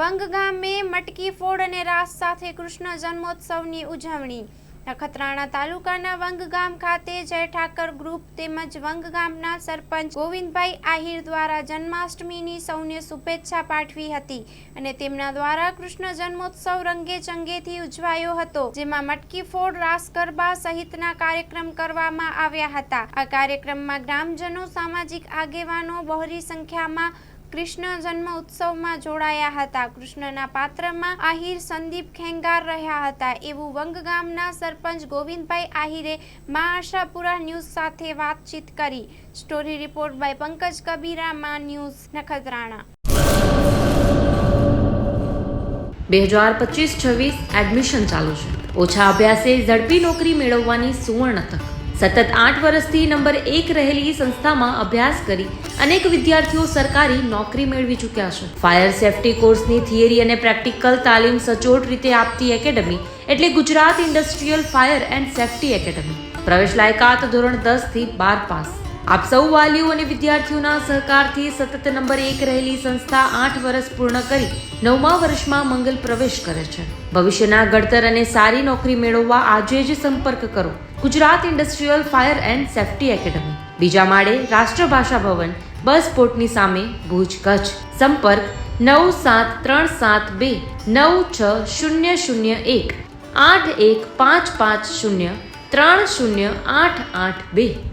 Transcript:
વંગ ગામે મટકી ફોડ અને રાસ સાથે કૃષ્ણ જન્મોત્સવની ઉજવણી। નખત્રાણા તાલુકાના વંગ ગામ ખાતે જય ઠાકર ગ્રુપ તેમજ વંગ ગામના સરપંચ ગોવિંદભાઈ આહિર દ્વારા જન્માષ્ટમીની સૌને શુભેચ્છા પાઠવી હતી અને તેમના દ્વારા કૃષ્ણ જન્મોત્સવ રંગે ચંગેથી ઉજવાયો હતો, જેમાં મટકી ફોડ, રાસ ગરબા સહિતના કાર્યક્રમ કરવામાં આવ્યા હતા। આ કાર્યક્રમમાં ગ્રામજનો, સામાજિક આગેવાનો બહોળી સંખ્યામાં કૃષ્ણ જન્મ ઉત્સવમાં જોડાયા હતા। કૃષ્ણના પાત્રમાં આહિર સંદીપ ખેંગાર રહ્યા હતા એવું વંગ ગામના સરપંચ ગોવિંદભાઈ આહિરે મા આશાપુરા ન્યૂઝ સાથે વાતચીત કરી। Story report by Pankaj Kabira, Maa news, Nakhatrana. 2025-26 admission ચાલુ છે। ઓછા અભ્યાસે ઝડપી નોકરી મેળવવાની સુવર્ણ તક। સતત 8 વર્ષથી નંબર 1 રહેલી સંસ્થામાં અભ્યાસ કરી અનેક વિદ્યાર્થીઓ સરકારી નોકરી મેળવી ચૂક્યા છે। ફાયર સેફટી કોર્સની થિયરી અને પ્રેક્ટિકલ તાલીમ સચોટ રીતે આપતી એકેડમી એટલે Gujarat industrial fire and safety academy. પ્રવેશ લાયકાત ધોરણ 10 થી 12 પાસ। આપ સૌ વાલીઓ અને વિદ્યાર્થીઓના સહકારથી સતત નંબર 1 રહેલી સંસ્થા 8 વર્ષ પૂર્ણ કરી 9મા વર્ષમાં મંગલ પ્રવેશ કરે છે। ભવિષ્યના ઘડતર અને સારી નોકરી મેળવવા આજે જ સંપર્ક કરો Gujarat industrial fire and safety academy, બીજા માળે રાષ્ટ્રભાષા ભવન, બસ પોર્ટની સામે, ભુજ, કચ્છ। સંપર્ક 9737296001 8155030882।